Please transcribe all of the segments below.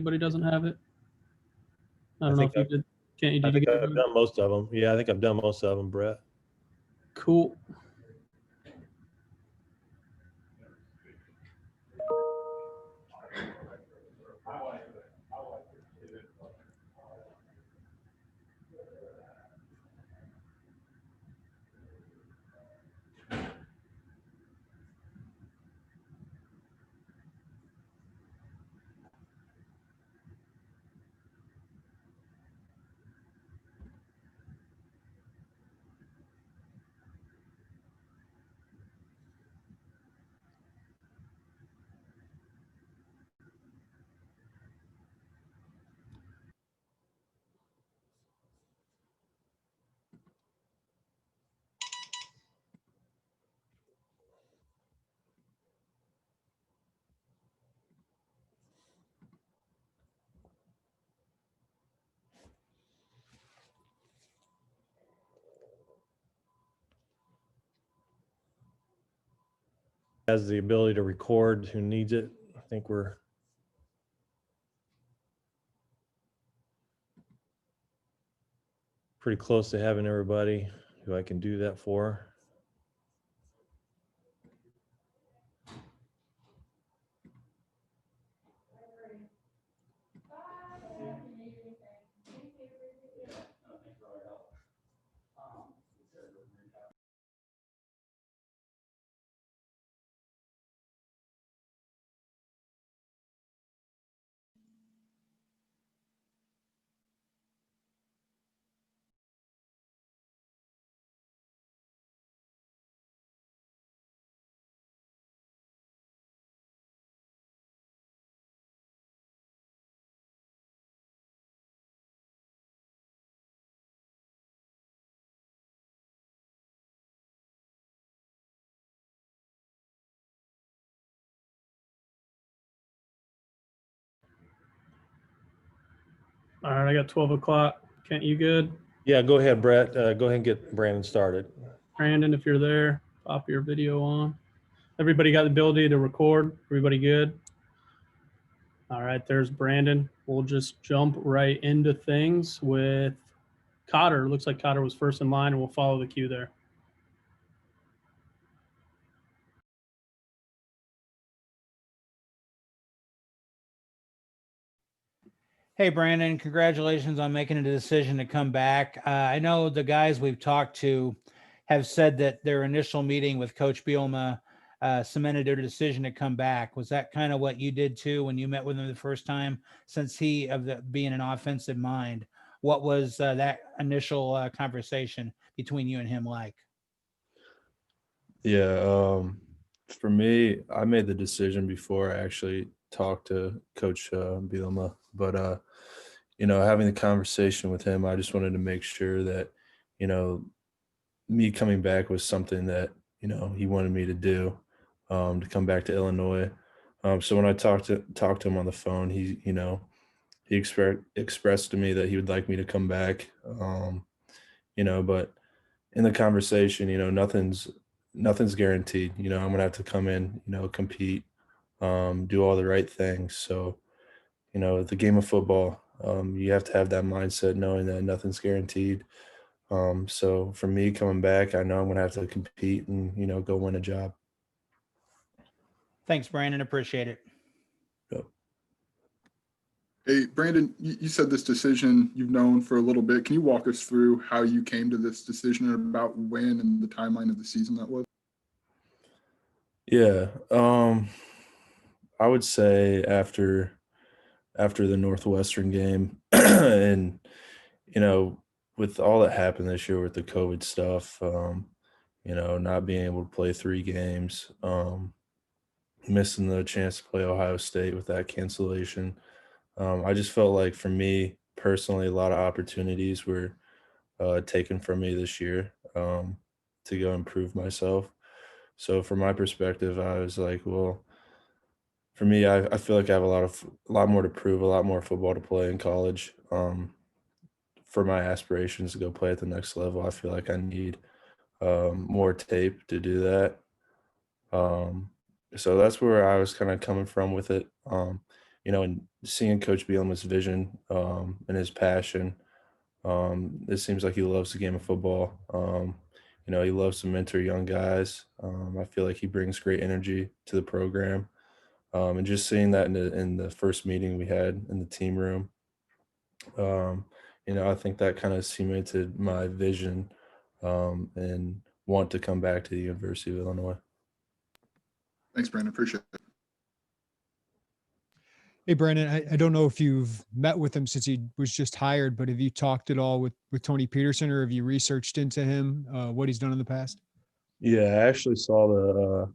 Anybody doesn't have it? I I don't know think if you did. Can't you? I Did you think get it, I've brother? done most of them. Yeah, I think I've done most of them, Brett. Cool. Has the ability to record who needs it. I think we're pretty close to having everybody who I can do that for. All right, I got 12 o'clock. Kent, you good? Yeah, go ahead, Brett. Go ahead and get Brandon started. Brandon, if you're there, pop your video on. Everybody got the ability to record? Everybody good? All right, there's Brandon. We'll just jump right into things with Cotter. Looks like Cotter was first in line, and we'll follow the cue there. Hey, Brandon, congratulations on making a decision to come back. I know the guys we've talked to have said that their initial meeting with Coach Bielema cemented their decision to come back. Was that kind of what you did too when you met with him the first time? Since being an offensive mind, what was that initial conversation between you and him like? Yeah, for me, I made the decision before I actually talked to Coach Bielema. But having the conversation with him, I just wanted to make sure that, you know, me coming back was something that he wanted me to do, to come back to Illinois. So when I talked to him on the phone, he expressed to me that he would like me to come back. But in the conversation, nothing's guaranteed. I'm gonna have to come in, compete, do all the right things. So, the game of football, you have to have that mindset knowing that nothing's guaranteed. So for me coming back, I know I'm gonna have to compete and, go win a job. Thanks, Brandon. Appreciate it. Yep. Hey, Brandon, you said this decision you've known for a little bit. Can you walk us through how you came to this decision and about when and the timeline of the season that was? Yeah. I would say after the Northwestern game and you know, with all that happened this year with the COVID stuff, not being able to play 3 games, missing the chance to play Ohio State with that cancellation. I just felt like for me personally, a lot of opportunities were taken from me this year, to go improve myself. So from my perspective, I was like, well, for me, I feel like I have a lot more to prove, a lot more football to play in college. For my aspirations to go play at the next level, I feel like I need more tape to do that. Um, so that's where I was kind of coming from with it. and seeing Coach Bielema's vision and his passion, it seems like he loves the game of football. He loves to mentor young guys. I feel like he brings great energy to the program. And just seeing that in the first meeting we had in the team room, I think that kind of cemented my vision and want to come back to the University of Illinois. Thanks, Brandon. Appreciate it. Hey, Brandon, I don't know if you've met with him since he was just hired, but have you talked at all with Tony Peterson, or have you researched into him, what he's done in the past? Yeah, I actually saw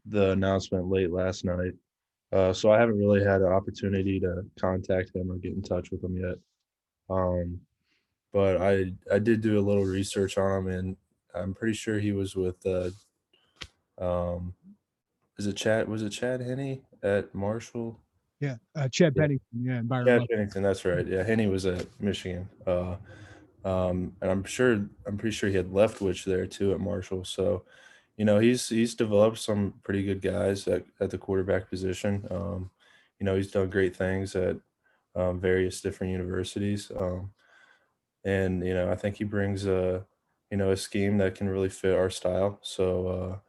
the announcement late last night. So I haven't really had an opportunity to contact him or get in touch with him yet. But I did do a little research on him, and I'm pretty sure he was with was it Chad Henne at Marshall? Yeah. Chad Yeah. Pennington. Yeah. Byron Chad Love. Pennington, that's right. Yeah, Henne was at Michigan. And I'm pretty sure he had Leftwich there too at Marshall. So, he's developed some pretty good guys at the quarterback position. He's done great things at various different universities. And I think he brings a scheme that can really fit our style. So,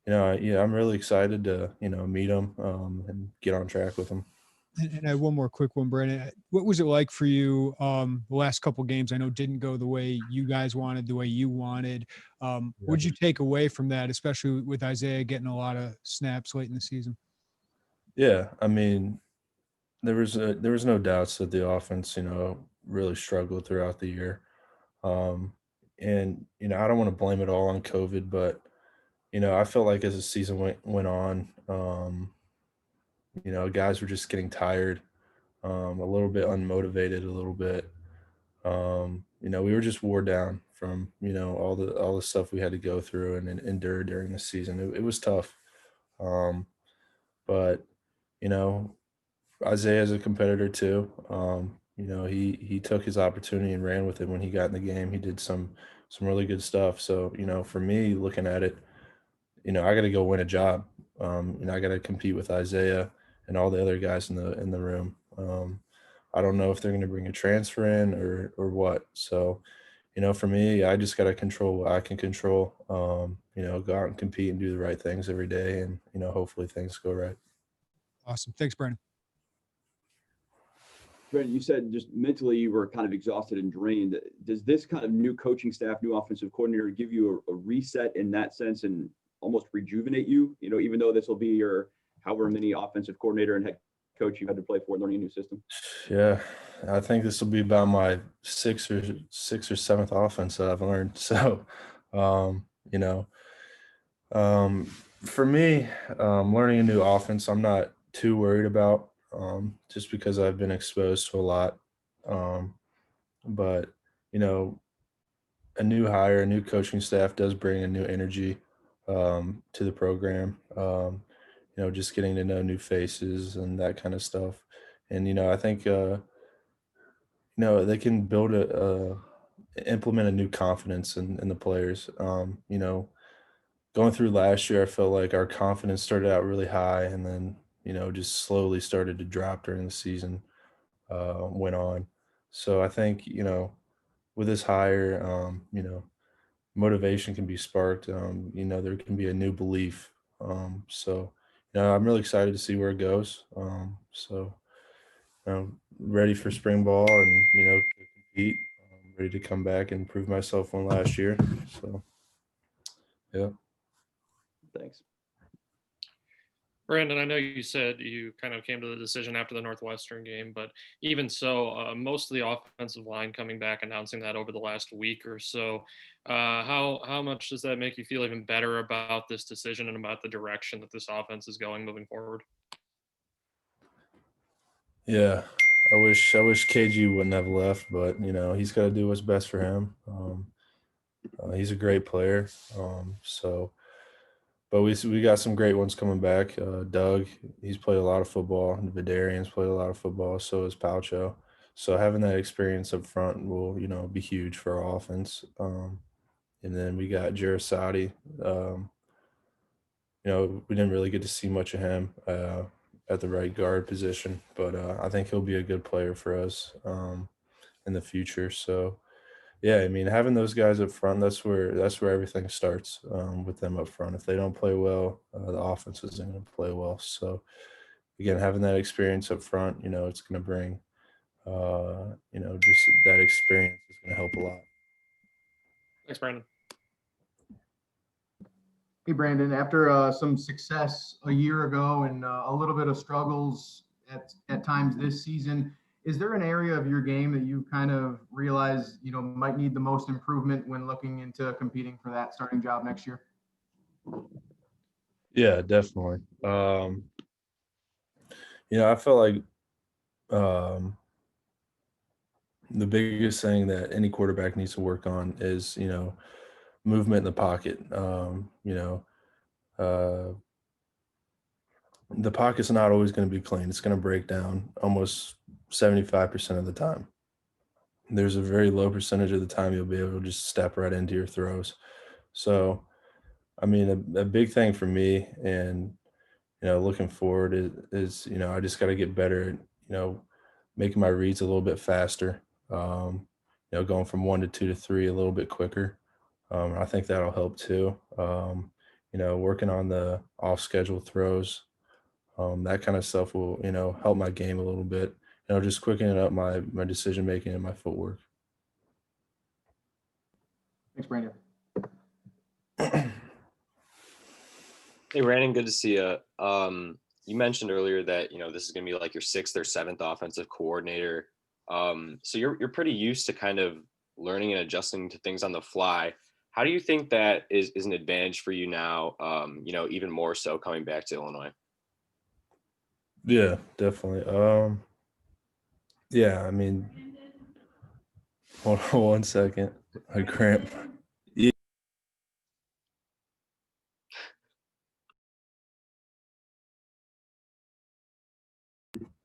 I'm really excited to meet him and get on track with him. And I have one more quick one, Brandon. What was it like for you the last couple games? I know didn't go the way you guys wanted, the way you wanted. What'd you take away from that, especially with Isaiah getting a lot of snaps late in the season? Yeah, I mean, there was no doubts that the offense, really struggled throughout the year. And I don't want to blame it all on COVID, but I felt like as the season went on, guys were just getting tired, a little bit unmotivated, a little bit. We were just wore down from all the stuff we had to go through and endure during the season. It was tough, but Isaiah's a competitor too. He took his opportunity and ran with it when he got in the game. He did some really good stuff. So, for me looking at it, I got to go win a job. I got to compete with Isaiah and all the other guys in the room. I don't know if they're going to bring a transfer in or what. So, for me, I just got to control what I can control. Go out and compete and do the right things every day, and hopefully things go right. Awesome. Thanks, Brandon. Brandon, you said just mentally you were kind of exhausted and drained. Does this kind of new coaching staff, new offensive coordinator give you a reset in that sense and almost rejuvenate you? Even though this will be your however many offensive coordinator and head coach you had to play for, learning a new system? Yeah, I think this will be about my sixth or seventh offense that I've learned. So, for me, learning a new offense, I'm not too worried about, just because I've been exposed to a lot. But a new hire, a new coaching staff does bring a new energy to the program. Just getting to know new faces and that kind of stuff. And I think they can implement a new confidence in the players. Going through last year, I felt like our confidence started out really high and then just slowly started to drop during the season went on. So I think with this hire, motivation can be sparked. There can be a new belief. So I'm really excited to see where it goes. So ready for spring ball and to compete. Ready to come back and prove myself one last year. So yeah. Thanks. Brandon, I know you said you kind of came to the decision after the Northwestern game, but even so, most of the offensive line coming back announcing that over the last week or so. How much does that make you feel even better about this decision and about the direction that this offense is going moving forward? Yeah, I wish KG wouldn't have left, but he's got to do what's best for him. He's a great player, but we got some great ones coming back. Doug, he's played a lot of football. Vidarian's played a lot of football. So is Paucho. So having that experience up front will be huge for our offense. And then we got Jarasati. We didn't really get to see much of him at the right guard position. But I think he'll be a good player for us in the future. So yeah, I mean, having those guys up front, that's where everything starts with them up front. If they don't play well, the offense isn't going to play well. So again, having that experience up front, it's going to bring, just that experience is going to help a lot. Thanks, Brandon. Hey, Brandon, after some success a year ago and a little bit of struggles at times this season, is there an area of your game that you kind of realize, might need the most improvement when looking into competing for that starting job next year? Yeah, definitely. I feel like the biggest thing that any quarterback needs to work on is, movement in the pocket. The pocket's not always going to be clean. It's going to break down almost 75% of the time. There's a very low percentage of the time you'll be able to just step right into your throws. So, I mean, a big thing for me and, looking forward is I just got to get better at, making my reads a little bit faster, going from 1 to 2 to 3 a little bit quicker. I think that'll help too. Working on the off schedule throws, that kind of stuff will, help my game a little bit, just quickening up my decision making and my footwork. Thanks, Brandon. Hey, Brandon, good to see you. You mentioned earlier that, this is going to be like your 6th or 7th offensive coordinator. So you're pretty used to kind of learning and adjusting to things on the fly. How do you think that is an advantage for you now, even more so coming back to Illinois? Yeah, definitely. Yeah, I mean, hold on 1 second. I cramp. Yeah.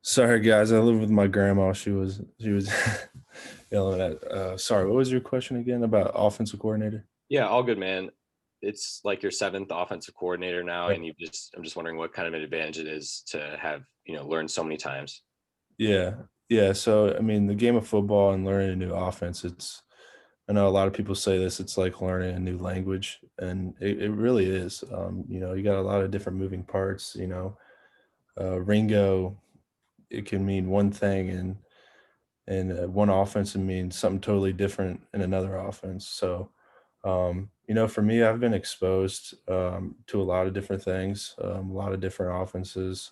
Sorry, guys. I live with my grandma. She was yelling at. Sorry, what was your question again about offensive coordinator? Yeah, all good, man. It's like your 7th offensive coordinator now, Yep. and I'm just wondering what kind of an advantage it is to have, learned so many times. Yeah. Yeah. So, I mean, the game of football and learning a new offense, I know a lot of people say this, it's like learning a new language, and it really is. You got a lot of different moving parts, Ringo, it can mean one thing and one offense and mean something totally different in another offense. So, for me, I've been exposed to a lot of different things, a lot of different offenses.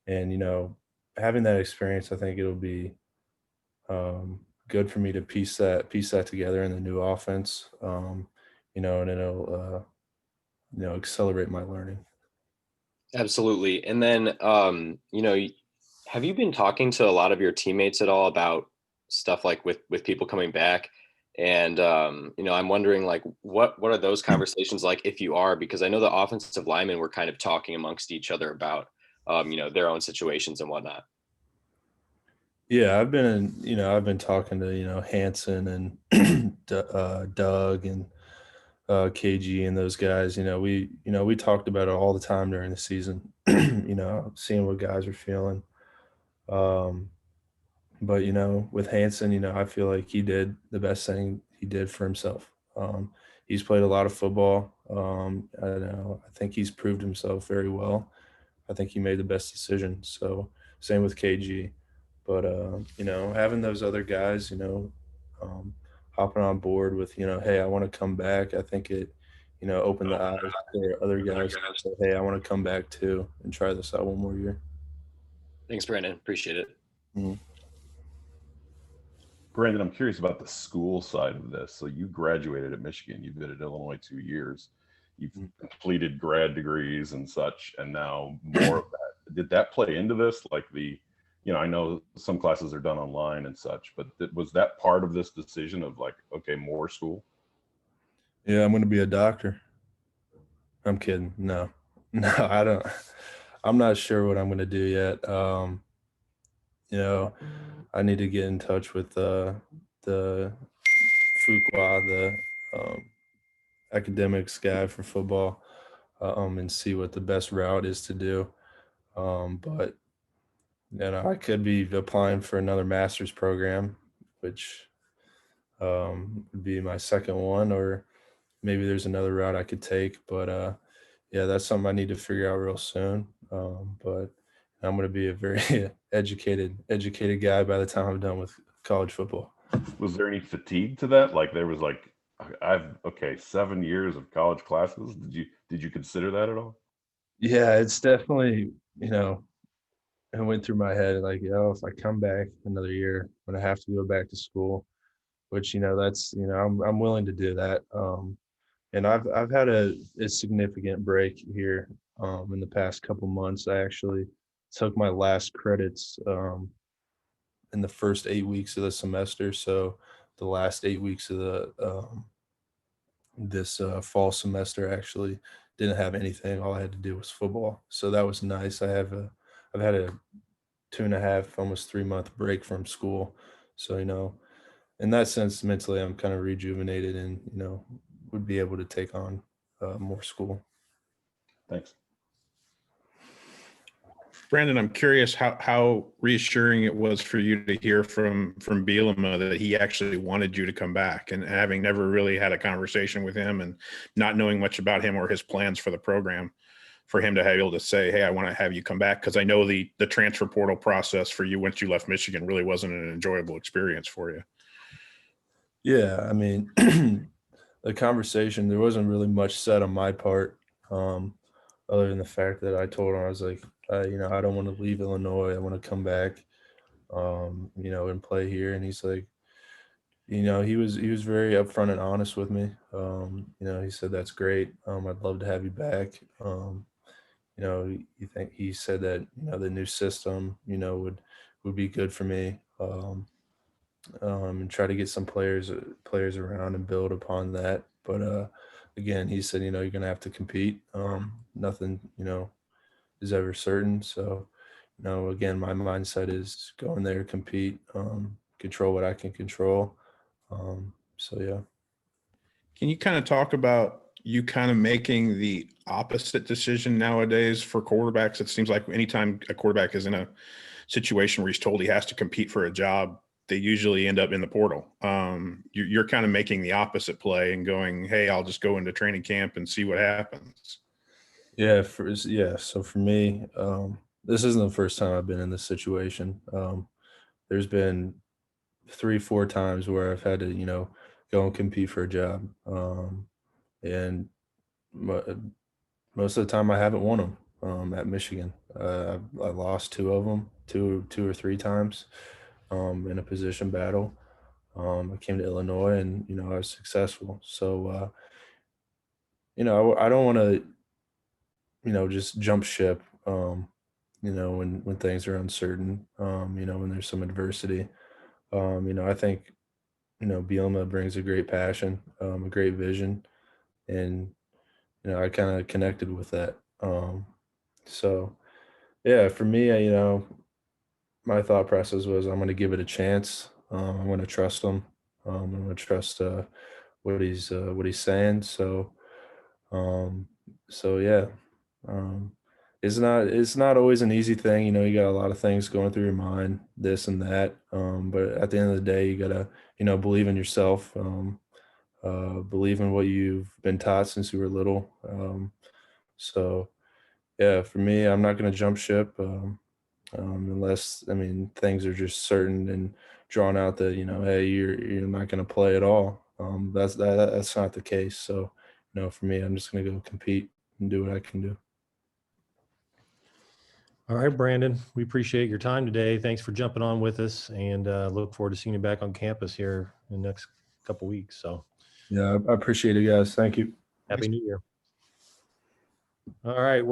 And having that experience, I think it'll be good for me to piece that together in the new offense, and it'll, accelerate my learning. Absolutely. And then, have you been talking to a lot of your teammates at all about stuff like with people coming back? And, I'm wondering like, what are those conversations like if you are, because I know the offensive linemen were kind of talking amongst each other about, their own situations and whatnot. Yeah, I've been talking to, Hanson and Doug and KG and those guys. We talked about it all the time during the season, seeing what guys are feeling. But with Hanson, I feel like he did the best thing he did for himself. He's played a lot of football. I think he's proved himself very well. I think he made the best decision. So same with KG. But having those other guys, hopping on board with, hey, I want to come back. I think it, opened the eyes for other guys to say, hey, I want to come back too and try this out one more year. Thanks, Brandon. Appreciate it. Mm-hmm. Brandon, I'm curious about the school side of this. So you graduated at Michigan. You've been at Illinois 2 years. You've completed grad degrees and such, and now more of that. Did that play into this? Like I know some classes are done online and such, but was that part of this decision of like, okay, more school? Yeah, I'm going to be a doctor. I'm kidding. No, I don't. I'm not sure what I'm going to do yet. I need to get in touch with the Fuqua, the academics guy for football, and see what the best route is to do. But I could be applying for another master's program, which would be my second one, or maybe there's another route I could take. But yeah, that's something I need to figure out real soon. But I'm going to be a very educated guy by the time I'm done with college football. Was there any fatigue to that? Like there was like, 7 years of college classes. Did you consider that at all? Yeah, it's definitely, it went through my head like, if I come back another year, I'm going to have to go back to school, which, that's, I'm willing to do that. And I've had a significant break here in the past couple months. I actually took my last credits in the first 8 weeks of the semester. So the last 8 weeks of the this fall semester actually didn't have anything. All I had to do was football. So that was nice. I've had a 2.5, almost 3 month break from school. So, in that sense, mentally, I'm kind of rejuvenated and, would be able to take on more school. Thanks. Brandon, I'm curious how reassuring it was for you to hear from Bielema that he actually wanted you to come back, and having never really had a conversation with him and not knowing much about him or his plans for the program, for him to be able to say, hey, I want to have you come back. Because I know the transfer portal process for you once you left Michigan really wasn't an enjoyable experience for you. Yeah, I mean, the conversation, there wasn't really much said on my part, other than the fact that I told him, I was like, I don't want to leave Illinois. I want to come back, and play here. And he's like, he was very upfront and honest with me. He said, that's great. I'd love to have you back. He said that, the new system, would be good for me. And try to get some players around and build upon that. But again, he said, you're going to have to compete. Nothing, is ever certain. So, again, my mindset is go in there, compete, control what I can control. So, yeah. Can you kind of talk about you kind of making the opposite decision nowadays for quarterbacks? It seems like anytime a quarterback is in a situation where he's told he has to compete for a job, they usually end up in the portal. You're kind of making the opposite play and going, hey, I'll just go into training camp and see what happens. Yeah. So for me, this isn't the first time I've been in this situation. There's been 3-4 times where I've had to, go and compete for a job. And most of the time I haven't won them at Michigan. I lost 2 of them, two or 3 times in a position battle. I came to Illinois and, I was successful. So, I don't want to, just jump ship, when things are uncertain, when there's some adversity. I think, Bielema brings a great passion, a great vision, and, I kind of connected with that. So, yeah, for me, my thought process was I'm going to give it a chance. I'm going to trust him. I'm going to trust what he's saying. So, yeah, it's not always an easy thing. You got a lot of things going through your mind, this and that. But at the end of the day, you gotta, believe in yourself. Believe in what you've been taught since you were little. So yeah, for me, I'm not going to jump ship unless, things are just certain and drawn out that, hey, you're not going to play at all. That's not the case. So, for me, I'm just going to go compete and do what I can do. All right, Brandon, we appreciate your time today. Thanks for jumping on with us, and look forward to seeing you back on campus here in the next couple weeks. So, yeah, I appreciate it, guys. Thank you. Happy New Year. All right.